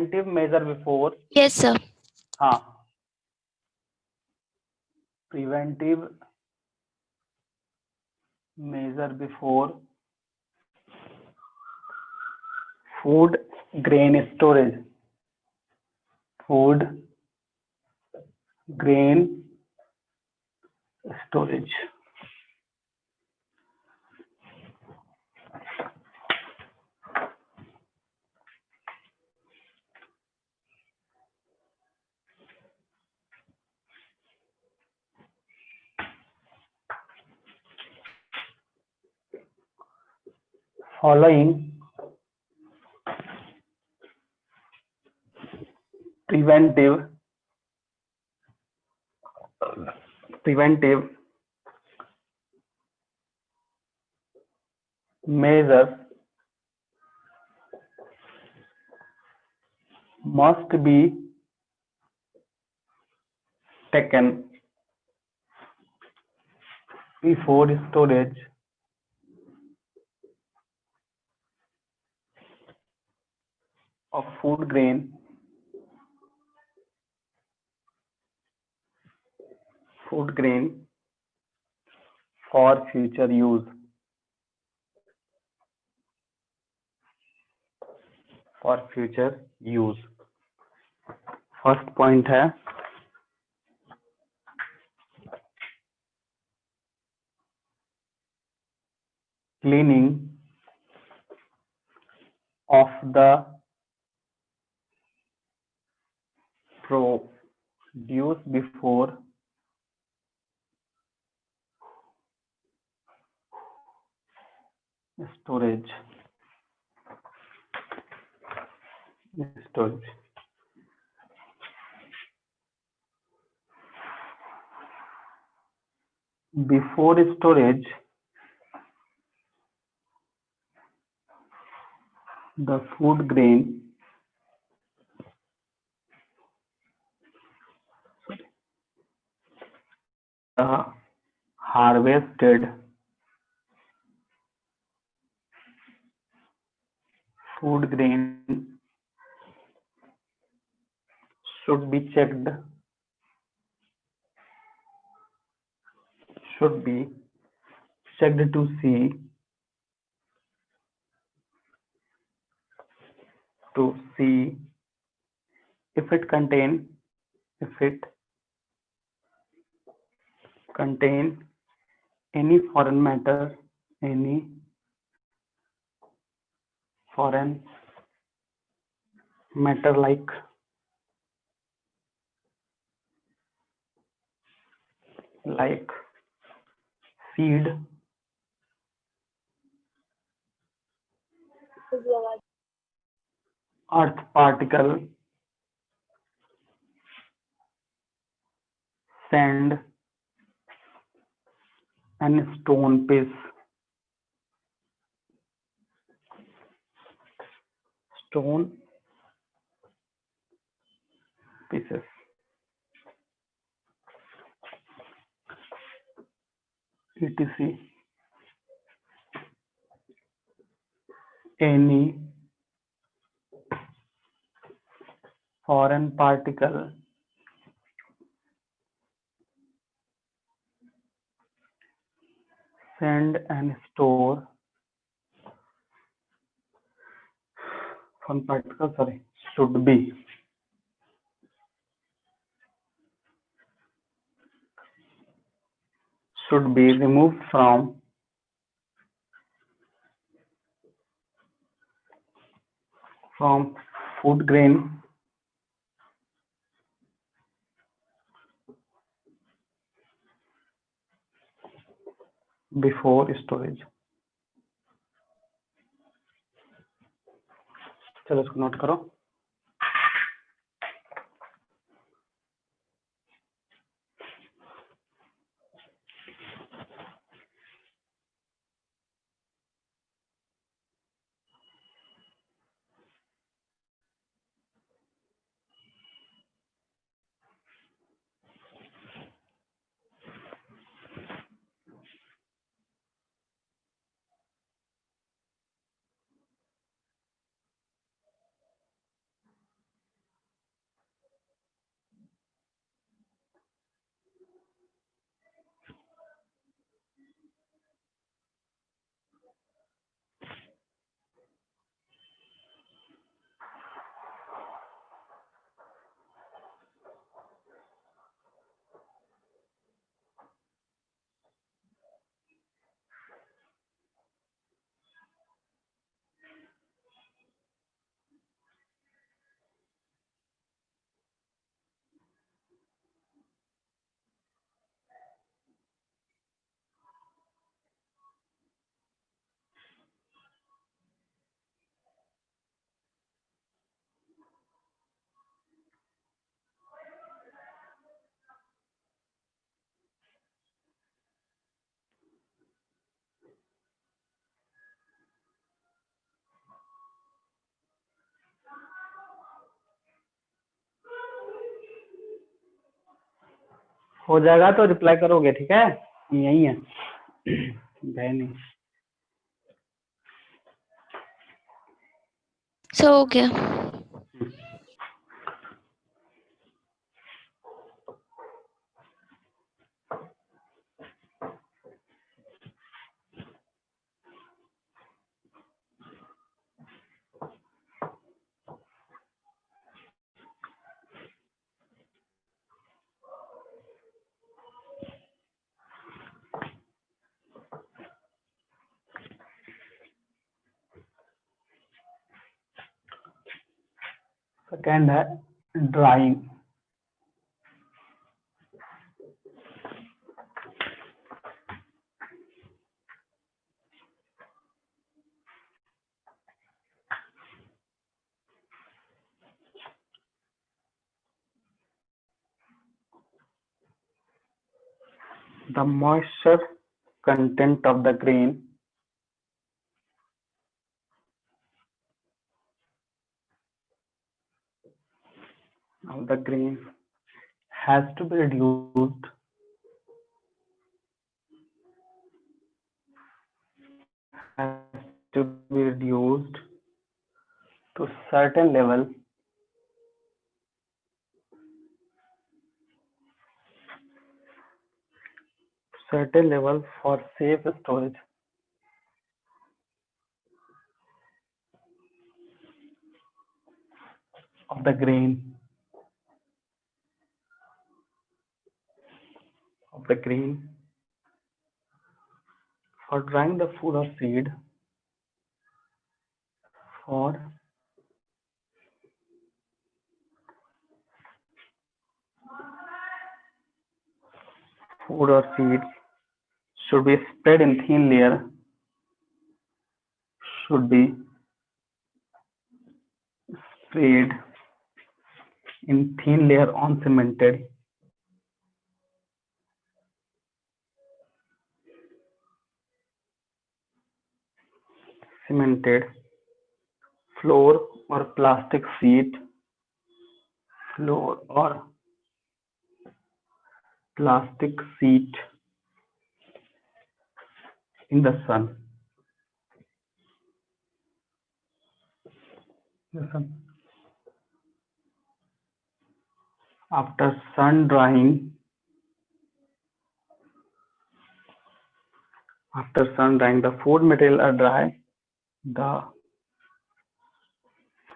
preventive measure before. Yes, sir. हाँ, preventive measure before food grain storage. Food grain storage. Following preventive measures must be taken before storage of food grain for future use. For future use. First point है cleaning of the produce before storage. Before storage, the food grain harvested food grain should be checked to see if it contain any foreign matter like seed, earth particle, sand and stone pieces. etc. Any foreign particle sand and store foreign particle should be removed from food grain before storage. चलो इसको note करो. हो जाएगा तो reply करोगे, ठीक है? यही है। गए नहीं। सो हो गया। सेकेंड है drawing. The moisture content of the grain has to be reduced to certain level for safe storage of the grain for drying the food or seed for food or seeds should be spread in thin layer should be sprayed in thin layer on cemented floor or plastic sheet in the sun. After sun drying, the food material are dry. The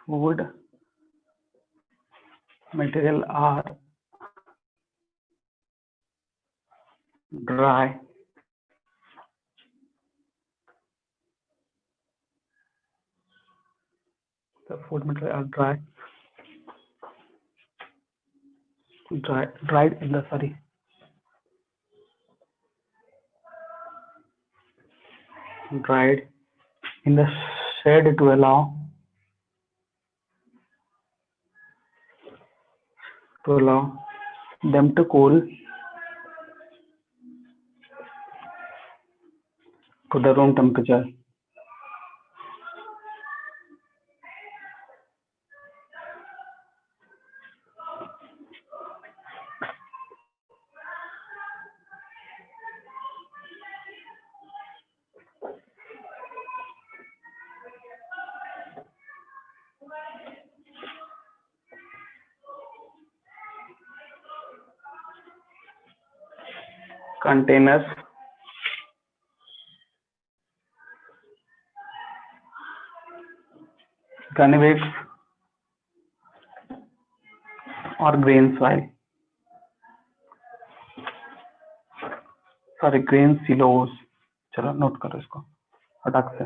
food material are dry. The food material are dried in the dried in the shade to allow them to cool to the room temperature. Containers gunny bags or grain silos. चलो note करो इसको फटाक से।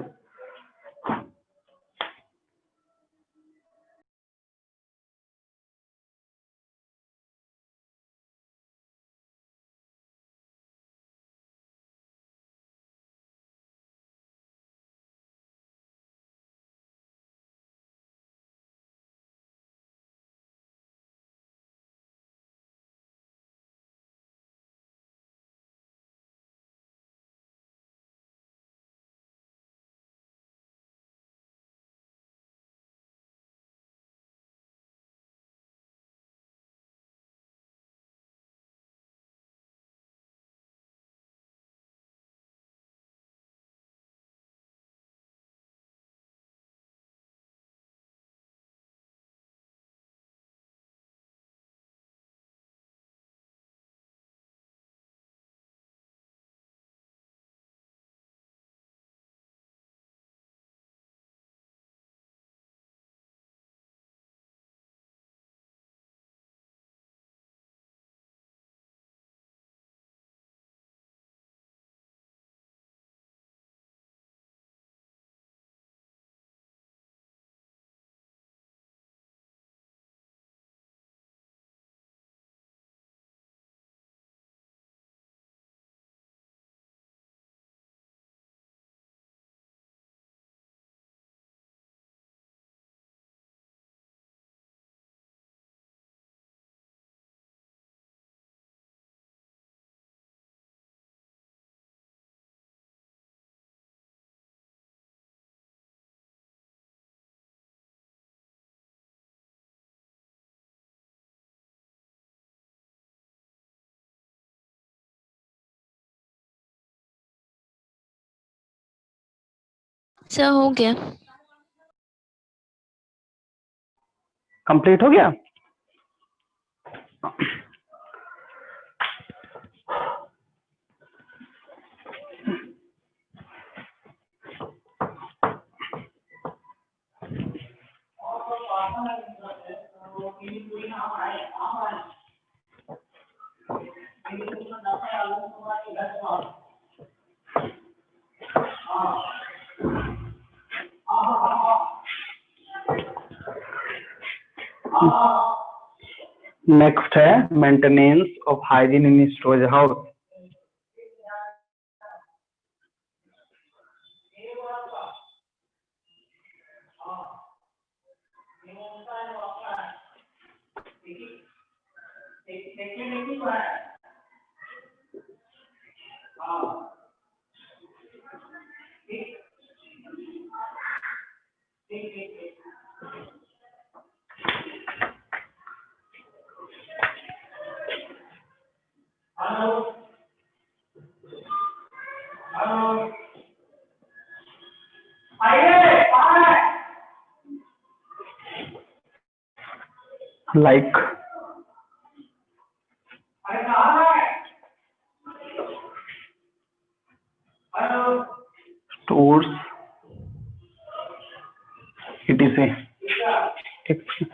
अच्छा हो गया। Complete हो गया। नेक्स्ट है maintenance of hygiene in storage house. Like stores etc. ठीक।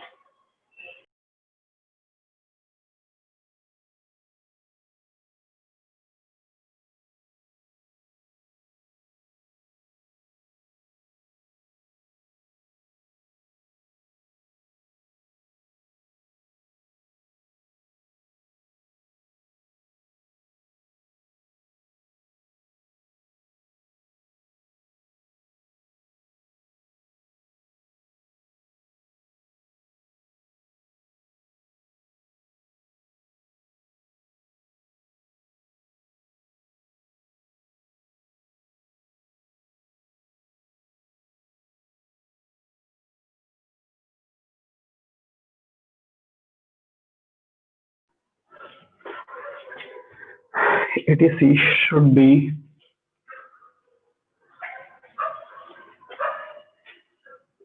etc should be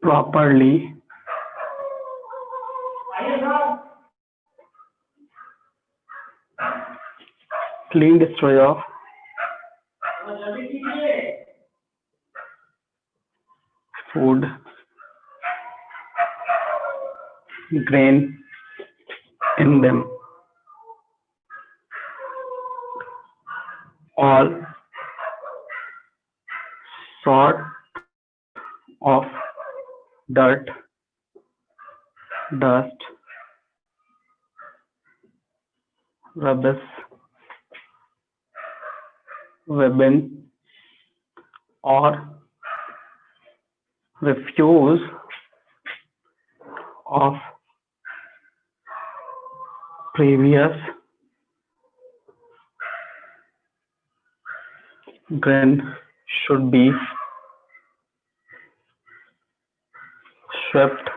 properly cleaned storage of food grain in them. All sort of dirt, dust, rubbish, webbing, or refuse of previous grain should be swept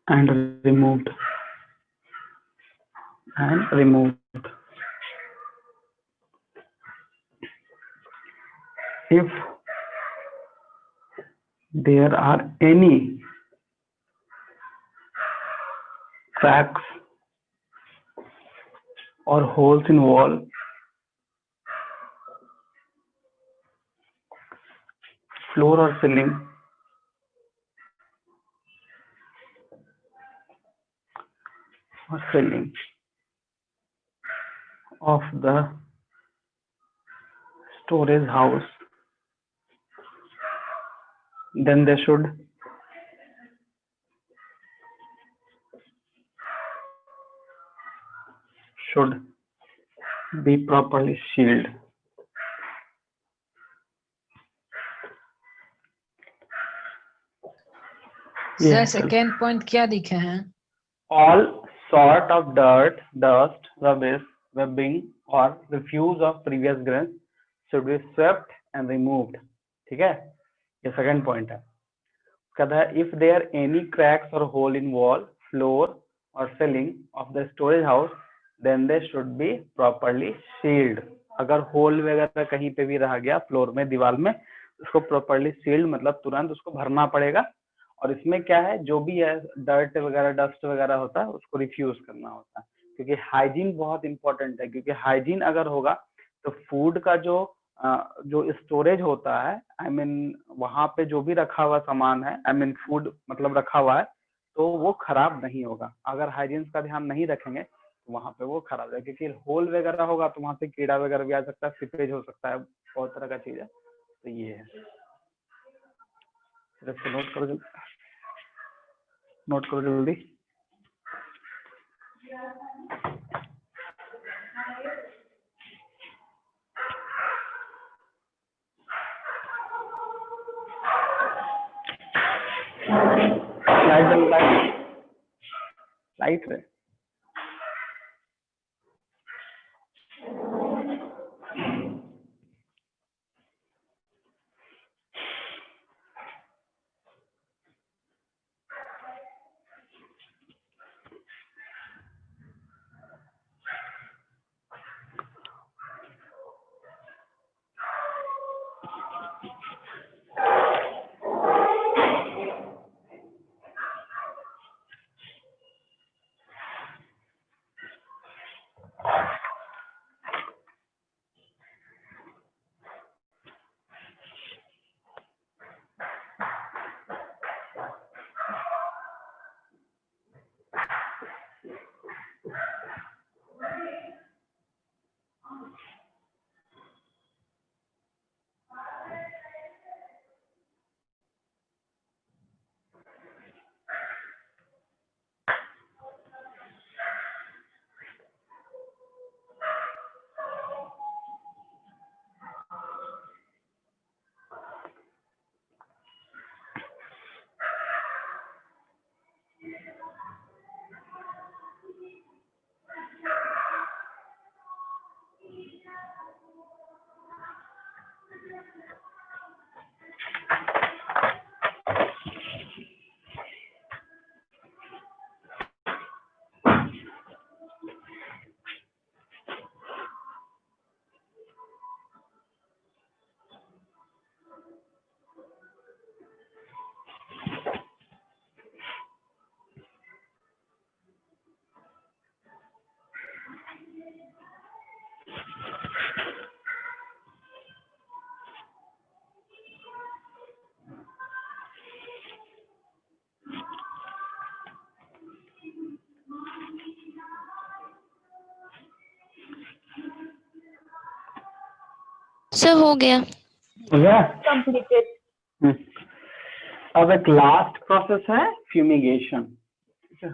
and removed. If there are any cracks or holes in wall, floor or ceiling, of the storage house, then they should be properly sealed. Sir second point क्या लिखे हैं? All sort of dirt, dust, rubbish, webbing or refuse of previous grains should be swept and removed. ठीक है, ये second point है। कहता है if there any cracks or hole in wall, floor or ceiling of the storage house, then they should be properly sealed. अगर whole वगैरह कहीं पे भी रह गया फ्लोर में, दीवार में, इसको प्रॉपर्ली सील्ड मतलब तुरंत उसको भरना पड़ेगा। और इसमें क्या है, जो भी है डर्ट वगैरह डस्ट वगैरह होता है उसको रिफ्यूज करना होता है, क्योंकि हाइजीन बहुत इंपॉर्टेंट है। क्योंकि हाइजीन अगर होगा तो फूड का जो स्टोरेज होता है, आई मीन वहां पे जो भी रखा हुआ सामान है, आई मीन फूड मतलब रखा हुआ है, तो वो खराब नहीं होगा। अगर हाइजीन का ध्यान नहीं रखेंगे तो वहां पे वो खराब है, क्योंकि होल वगैरह होगा तो वहां से कीड़ा वगैरह भी आ सकता है, सीपेज हो सकता है, बहुत तरह का चीज है। तो ये है, सिर्फ नोट करो जल्दी। लाइट है। सर हो गया। हो गया? कंप्लीटेड। अब एक लास्ट प्रोसेस है फ्यूमिगेशन। ठीक है,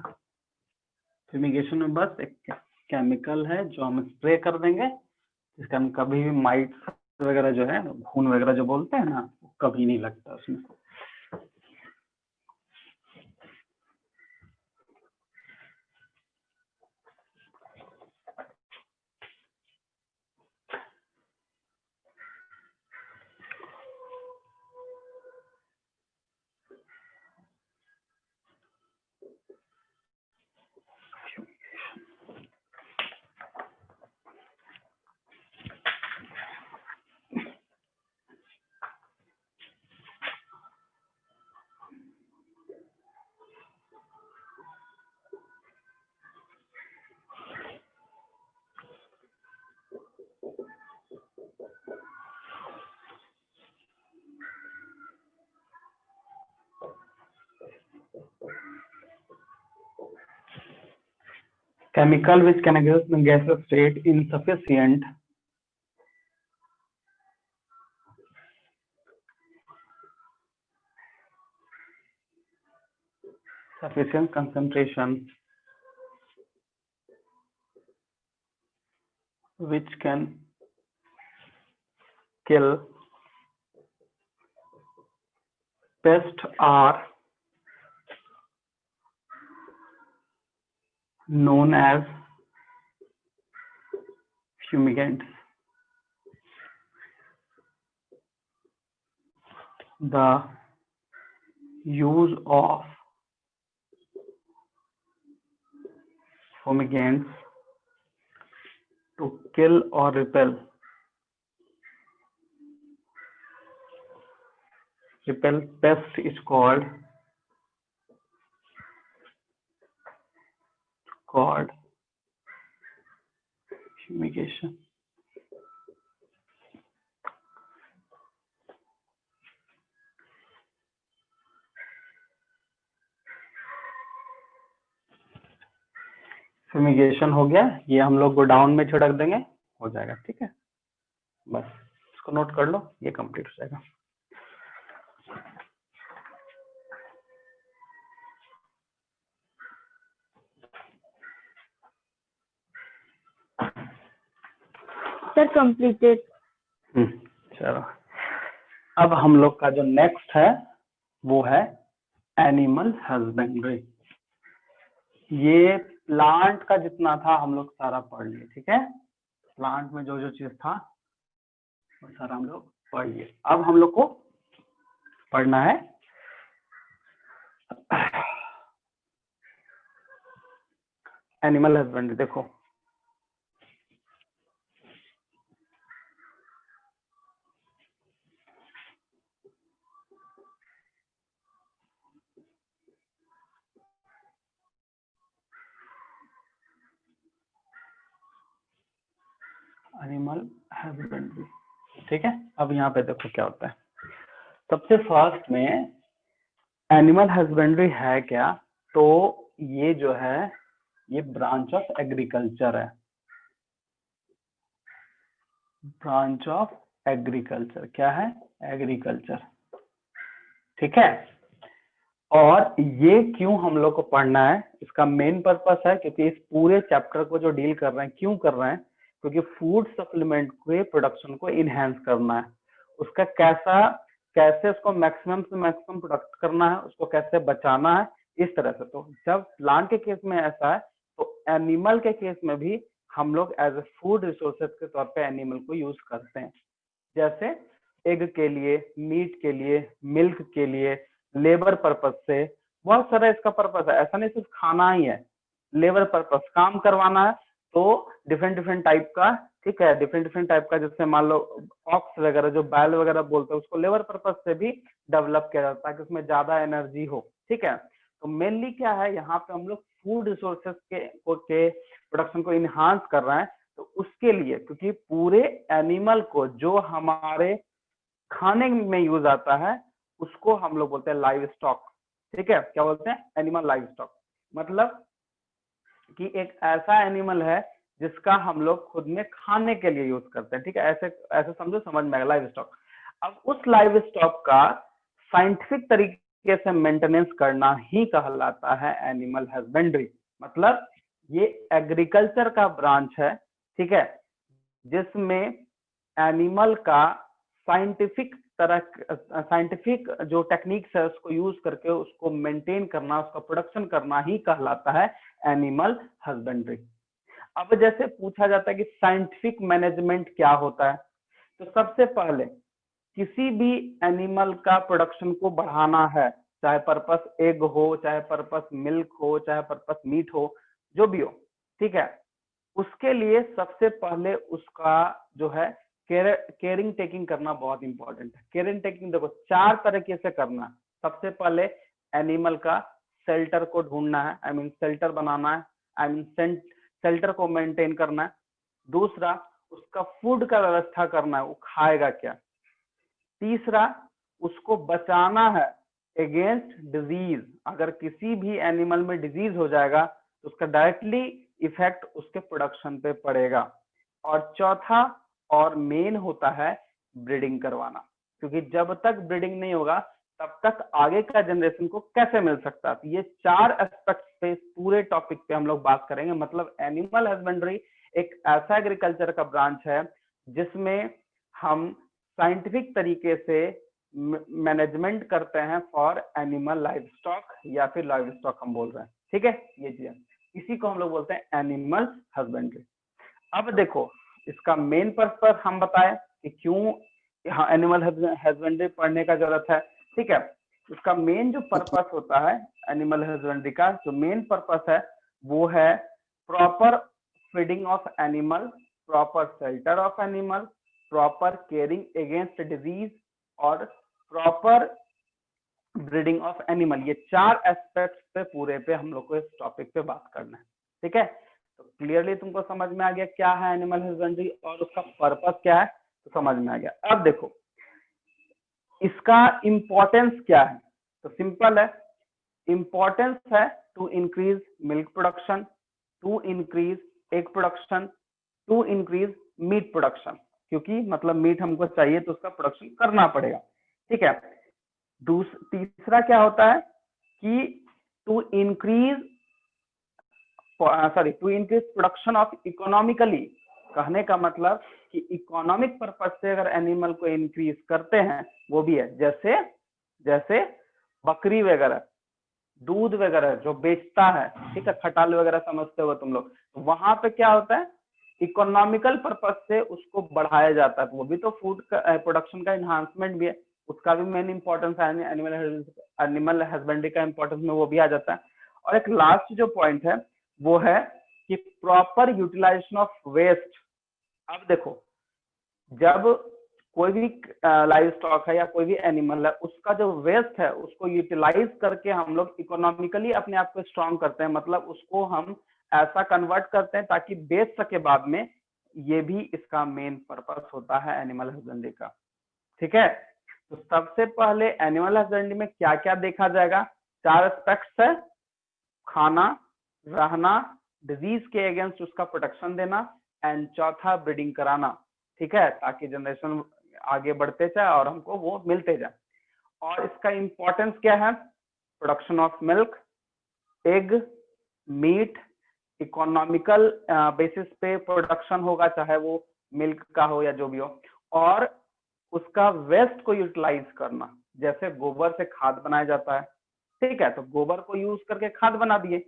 फ्यूमिगेशन में बस एक केमिकल है जो हम स्प्रे कर देंगे, जिसका हम कभी भी माइट्स वगैरह जो है, खून वगैरह जो बोलते हैं ना, कभी नहीं लगता उसमें। Chemical which can exist in gaseous state insufficient sufficient concentration which can kill pests are known as fumigants. The use of fumigants to kill or repel repel pest is called fumigation. Fumigation हो गया, ये हम लोग godown में छिड़क देंगे, हो जाएगा। ठीक है, बस इसको नोट कर लो, ये कंप्लीट हो जाएगा। Sir completed. चलो, अब हम लोग का जो नेक्स्ट है वो है एनिमल हस्बेंड्री। ये प्लांट का जितना था हम लोग सारा पढ़ लिए। ठीक है, प्लांट में जो जो चीज था वो सारा हम लोग पढ़ लिए। अब हम लोग को पढ़ना है एनिमल हस्बेंड्री। देखो, एनिमल हस्बेंड्री। ठीक है, अब यहाँ पे देखो क्या होता है। सबसे फर्स्ट में एनिमल हस्बेंड्री है क्या, तो ये जो है ये ब्रांच ऑफ एग्रीकल्चर है। ब्रांच ऑफ एग्रीकल्चर क्या है? एग्रीकल्चर। ठीक है, और ये क्यों हम लोग को पढ़ना है, इसका मेन पर्पस है क्योंकि इस पूरे चैप्टर को जो डील कर रहे हैं, क्यों कर रहे हैं, क्योंकि फूड सप्लीमेंट के प्रोडक्शन को इनहेंस करना है। उसका कैसे उसको मैक्सिमम से मैक्सिमम प्रोडक्ट करना है, उसको कैसे बचाना है, इस तरह से। तो जब प्लांट के केस में ऐसा है, तो एनिमल के केस में भी हम लोग एज ए फूड रिसोर्सेज के तौर पे एनिमल को यूज करते हैं। जैसे एग के लिए, मीट के लिए, मिल्क के लिए, लेबर पर्पज से, बहुत सारा इसका पर्पज है। ऐसा नहीं सिर्फ खाना ही है, लेबर पर्पज काम करवाना है, तो डिफरेंट टाइप का। ठीक है, डिफरेंट टाइप का, जैसे मान लो ऑक्स वगैरह जो बैल वगैरह बोलते हैं, उसको लेबर पर्पज से भी डेवलप किया जाता है कि उसमें ज्यादा एनर्जी हो। ठीक है, तो मेनली क्या है, यहाँ पे हम लोग फूड रिसोर्सेज के प्रोडक्शन को इनहांस कर रहे हैं। तो उसके लिए, क्योंकि पूरे एनिमल को जो हमारे खाने में यूज आता है, उसको हम लोग बोलते हैं लाइव स्टॉक। ठीक है, क्या बोलते हैं? Animal live stock. मतलब कि एक ऐसा एनिमल है जिसका हम लोग खुद में खाने के लिए यूज करते हैं। ठीक है, ऐसे समझो, समझ में आएगा लाइव स्टॉक। अब उस लाइव स्टॉक का साइंटिफिक तरीके से मेंटेनेंस करना ही कहलाता है एनिमल हस्बेंड्री। मतलब ये एग्रीकल्चर का ब्रांच है। ठीक है, जिसमें एनिमल का साइंटिफिक जो टेक्निक्स है उसको यूज करके उसको मेंटेन करना, उसका प्रोडक्शन करना ही कहलाता है एनिमल हस्बेंड्री। अब जैसे पूछा जाता है कि साइंटिफिक मैनेजमेंट क्या होता है, तो सबसे पहले किसी भी एनिमल का प्रोडक्शन को बढ़ाना है, चाहे पर्पस एग हो, चाहे पर्पस मिल्क हो, चाहे पर्पस मीट हो, जो भी हो। ठीक है, उसके लिए सबसे पहले उसका जो है केयरिंग टेकिंग करना बहुत इंपॉर्टेंट है। केयरिंग टेकिंग देखो 4 तरीके से करना। सबसे पहले एनिमल का शेल्टर को ढूंढना है, आई मीन शेल्टर बनाना है, आई मीन शेल्टर को मेंटेन करना है। दूसरा, उसका फूड का व्यवस्था करना है, वो खाएगा क्या। तीसरा, उसको बचाना है अगेंस्ट डिजीज। अगर किसी भी एनिमल में डिजीज हो जाएगा तो उसका डायरेक्टली इफेक्ट उसके प्रोडक्शन पे पड़ेगा। और चौथा और मेन होता है ब्रीडिंग करवाना, क्योंकि जब तक ब्रीडिंग नहीं होगा तब तक आगे का जनरेशन को कैसे मिल सकता है। तो ये 4 एस्पेक्ट पे पूरे टॉपिक पे हम लोग बात करेंगे। मतलब एनिमल हस्बेंड्री एक ऐसा एग्रीकल्चर का ब्रांच है जिसमें हम साइंटिफिक तरीके से मैनेजमेंट करते हैं फॉर एनिमल लाइव स्टॉक, या फिर लाइव स्टॉक हम बोल रहे हैं। ठीक है, ये चीज इसी को हम लोग बोलते हैं एनिमल हस्बेंड्री। अब देखो, इसका मेन पर्पस हम बताएं कि क्यों एनिमल हस्बेंड्री पढ़ने का जरूरत है। ठीक है, उसका मेन जो पर्पस होता है एनिमल हस्बेंड्री का, जो मेन पर्पस है वो है proper feeding of animal, proper shelter of animal, proper caring against disease और प्रॉपर ब्रीडिंग ऑफ एनिमल, ये 4 एस्पेक्ट्स पे पूरे पे हम लोग को इस टॉपिक पे बात करना है। ठीक है, तो क्लियरली तुमको समझ में आ गया क्या है एनिमल हस्बेंड्री और उसका पर्पस क्या है, तो समझ में आ गया। अब देखो इसका इंपॉर्टेंस क्या है, तो सिंपल है, इंपॉर्टेंस है to increase milk production, to increase egg production, to increase meat production, क्योंकि मतलब मीट हमको चाहिए तो उसका प्रोडक्शन करना पड़ेगा। ठीक है, तीसरा क्या होता है कि to increase production of economically, कहने का मतलब कि इकोनॉमिक पर्पज से अगर एनिमल को इंक्रीज करते हैं वो भी है, जैसे जैसे बकरी वगैरह, दूध वगैरह जो बेचता है, ठीक है, खटाल वगैरह समझते हो तुम लोग, वहां पे क्या होता है इकोनॉमिकल पर्पज से उसको बढ़ाया जाता है, तो वो भी तो फूड प्रोडक्शन का इन्हांसमेंट भी है, उसका भी मेन इंपॉर्टेंस है, एनिमल हस्बेंड्री का इंपॉर्टेंस में वो भी आ जाता है। और एक लास्ट जो पॉइंट है वो है कि प्रॉपर यूटिलाइजेशन ऑफ वेस्ट। अब देखो जब कोई भी लाइव स्टॉक है या कोई भी एनिमल है, उसका जो वेस्ट है उसको यूटिलाइज करके हम लोग इकोनॉमिकली अपने आप को स्ट्रॉन्ग करते हैं, मतलब उसको हम ऐसा कन्वर्ट करते हैं ताकि बेच सके बाद में, ये भी इसका मेन पर्पस होता है एनिमल हस्बेंड्री का। ठीक है, तो सबसे पहले एनिमल हस्बेंड्री में क्या क्या देखा जाएगा, 4 एस्पेक्ट्स है, खाना, रहना, डिजीज के अगेंस्ट उसका प्रोटेक्शन देना, एंड चौथा ब्रीडिंग कराना। ठीक है, ताकि जनरेशन आगे बढ़ते जाए और हमको वो मिलते जाए। और इसका इंपॉर्टेंस क्या है, production of milk, egg, meat, economical basis पे प्रोडक्शन होगा, चाहे वो मिल्क का हो या जो भी हो, और उसका वेस्ट को यूटिलाइज करना, जैसे गोबर से खाद बनाया जाता है। ठीक है, तो गोबर को यूज करके खाद बना दिए,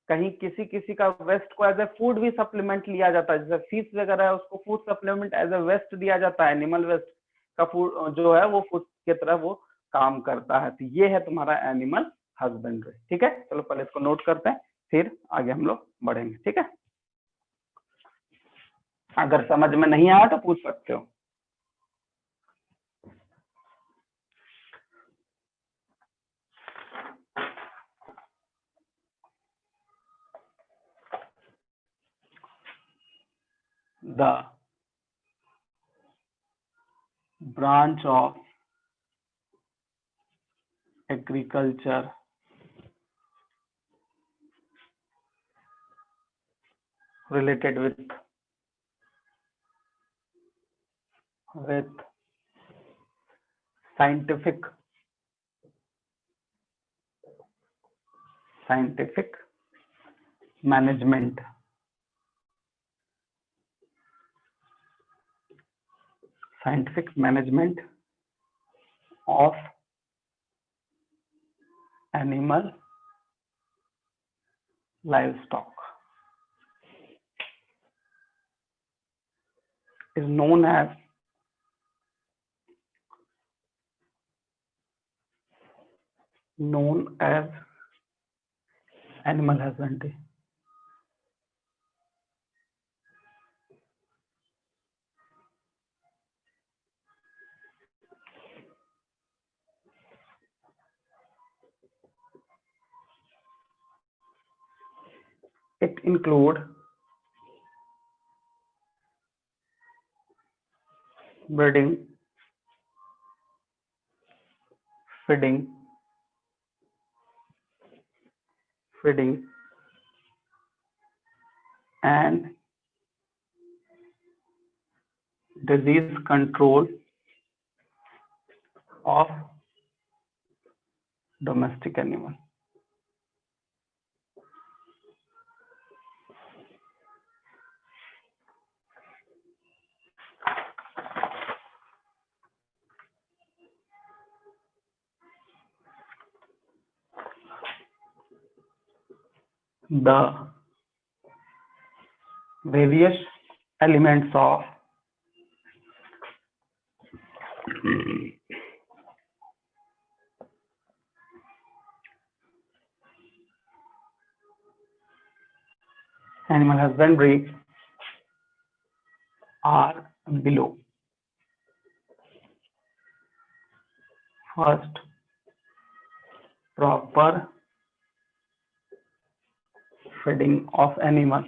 कहीं किसी किसी का वेस्ट को एज ए फूड भी सप्लीमेंट लिया जाता है, जैसे फिश वगैरह है उसको food supplement as a waste दिया जाता है, एनिमल वेस्ट का फूड जो है वो फूड की तरह वो काम करता है। तो ये है तुम्हारा एनिमल हस्बेंड्री। ठीक है, चलो पहले इसको नोट करते हैं, फिर आगे हम लोग बढ़ेंगे। ठीक है, अगर समझ में नहीं आया तो पूछ सकते हो। The branch of agriculture related with scientific management of animal livestock is known as animal husbandry. It include breeding, feeding, and disease control of domestic animal. The various elements of animal husbandry are below. First, proper feeding of animal.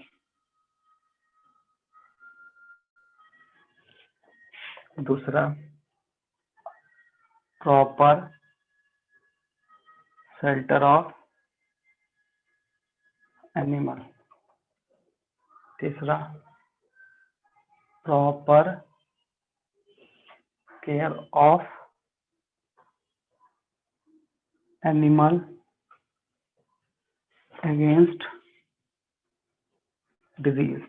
दूसरा proper shelter of animal. तीसरा proper care of animal against disease.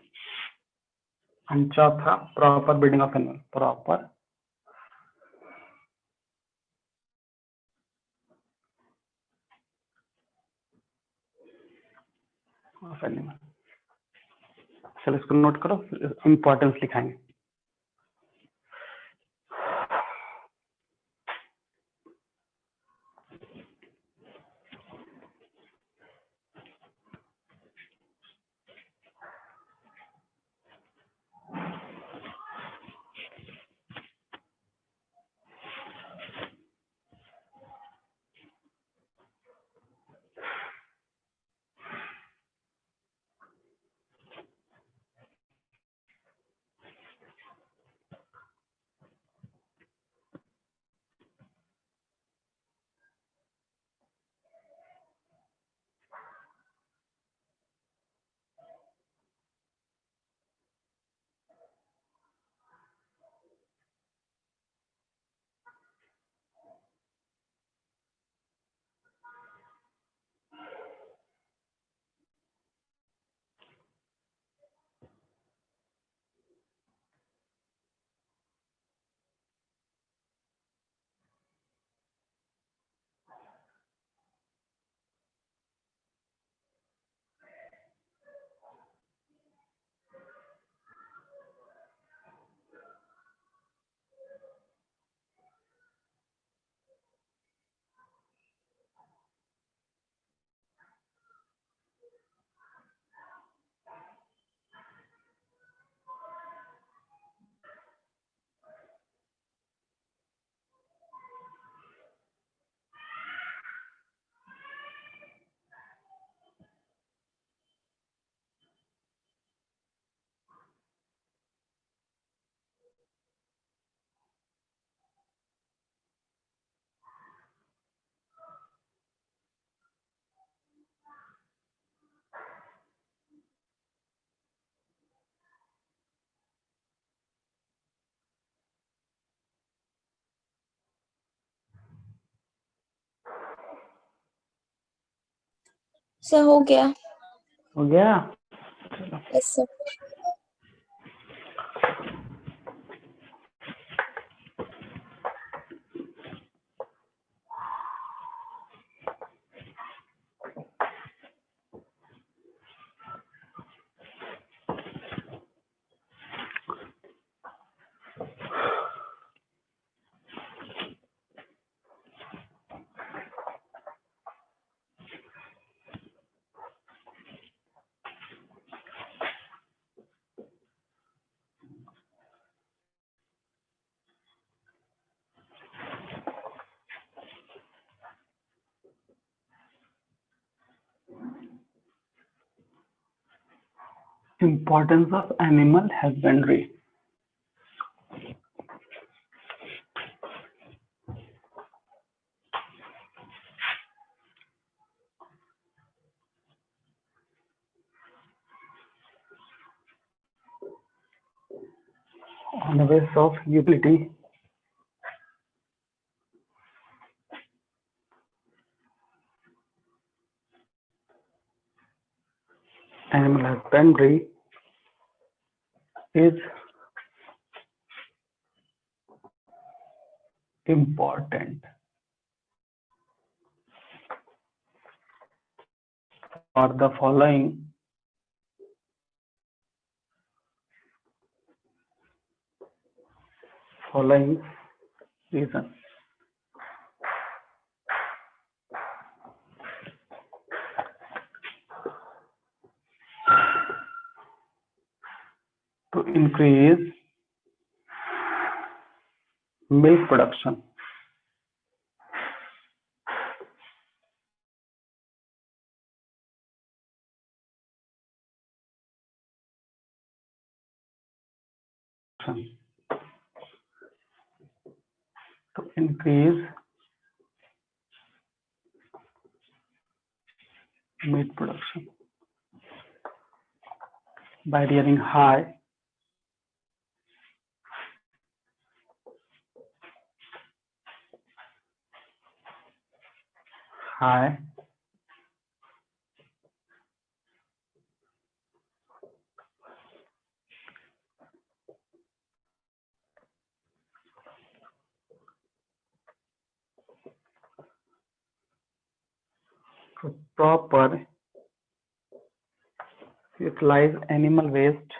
And चौथा proper breeding of animal. Proper of animal. चलो इसको note करो, importance लिखाएंगे. Sir हो गया. हो गया. Yes sir. Importance of animal husbandry. On the basis of utility, animal husbandry is important for the following reasons. To increase milk production, to increase meat production by rearing high to proper utilize animal waste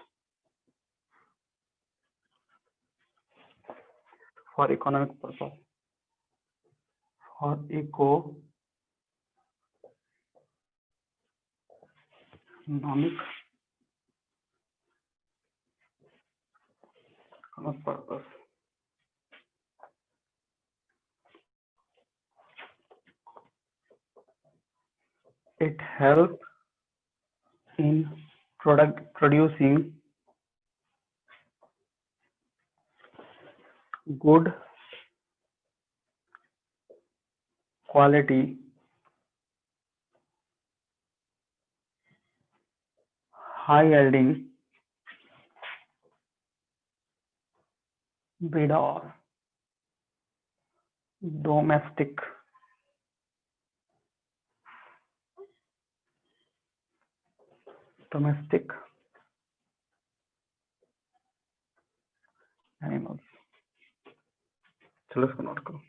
for economic purpose, for economic purpose. It helps in producing good quality high yielding breed of domestic animals. चलो इसको note करो.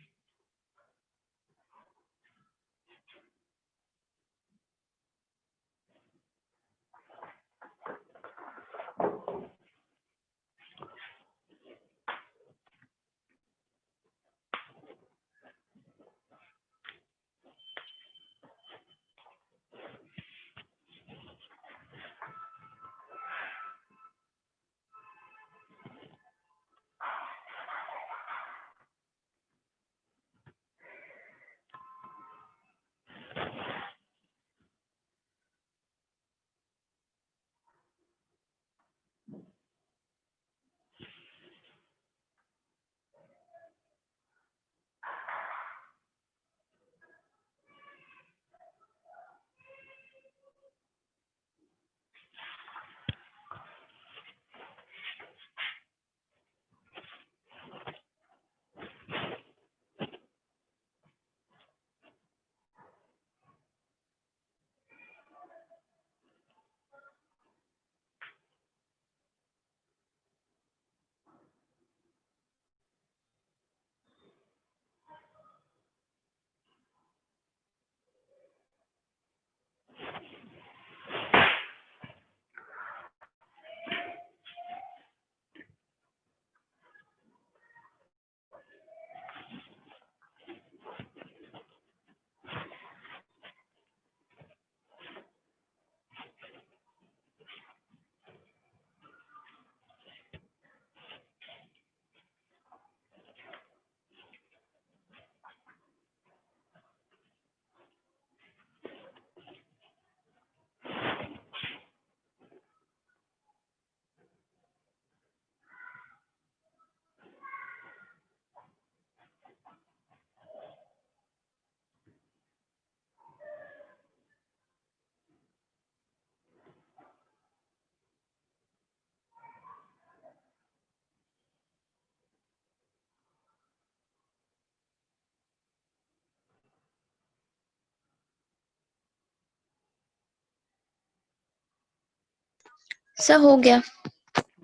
Sir हो गया.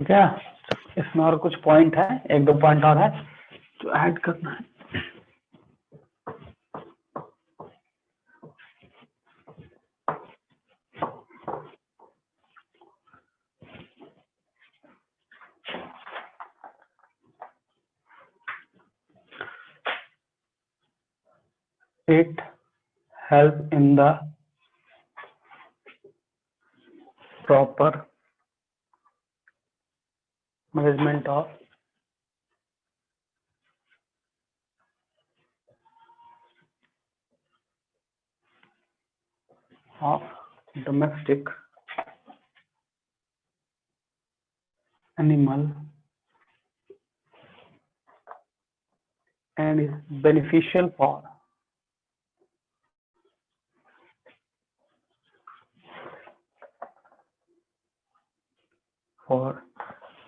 क्या इसमें और कुछ point है? एक दो पॉइंट और है जो ऐड करना है. It helps in the proper management of domestic animal and is beneficial for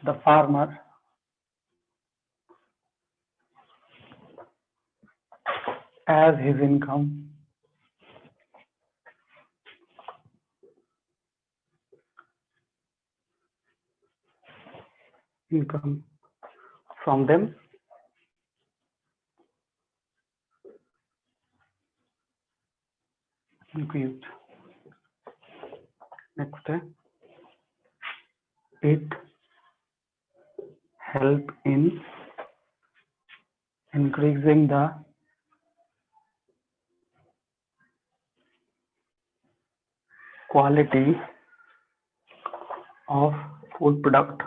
the farmer as his income from them increased. Next, it help in increasing the quality of food product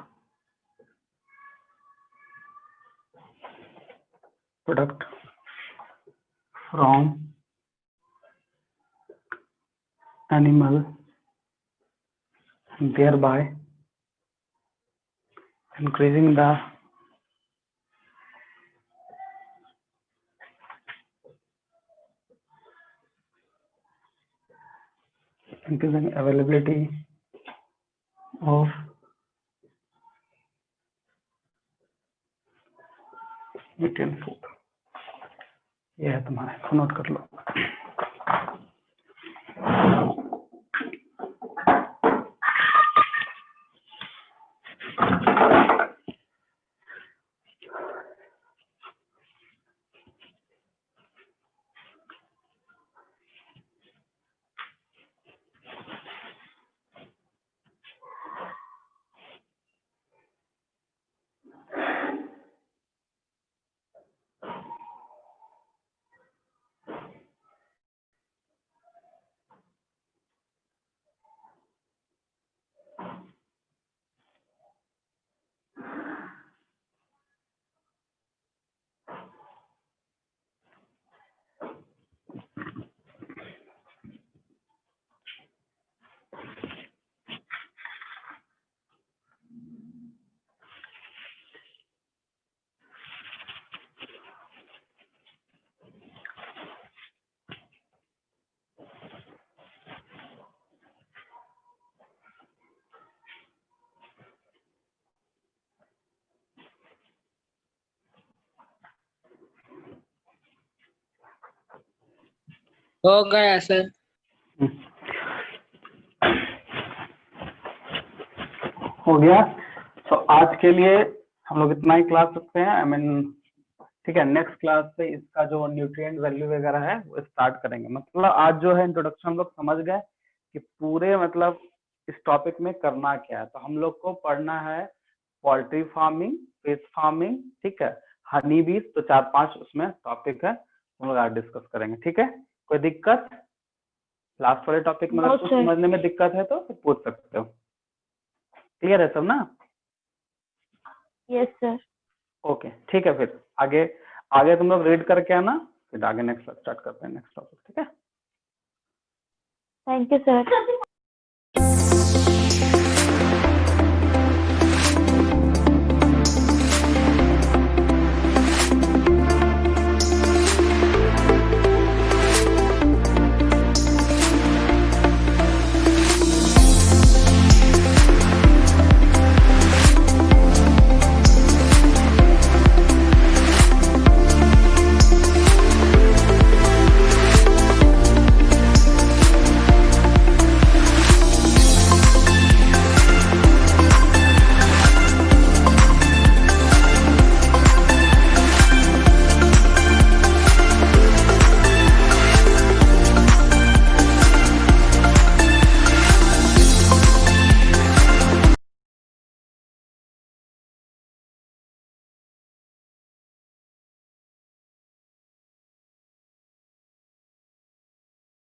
from animal, thereby increasing the availability of eaten food. ये है तुम्हारा, इसको note कर लो. हो गया sir. हो गया। तो आज के लिए हम लोग इतना ही क्लास रखते हैं। आई मीन ठीक है, नेक्स्ट क्लास से इसका जो न्यूट्रिएंट वैल्यू वगैरह है वो स्टार्ट करेंगे। मतलब आज जो है इंट्रोडक्शन हम लोग समझ गए कि पूरे मतलब इस टॉपिक में करना क्या है। तो हम लोग को पढ़ना है पोल्ट्री फार्मिंग, फिश फार्मिंग, ठीक है, हनी बीज, तो 4-5 उसमें टॉपिक है, हम लोग आज डिस्कस करेंगे। ठीक है, कोई दिक्कत लास्ट वाले टॉपिक में? अगर कुछ समझने में दिक्कत है तो पूछ सकते हो। क्लियर है सब ना? Yes sir. ओके ठीक है, फिर आगे तुम लोग रीड करके आना, फिर आगे नेक्स्ट स्टार्ट करते हैं नेक्स्ट टॉपिक। ठीक है, थैंक यू सर।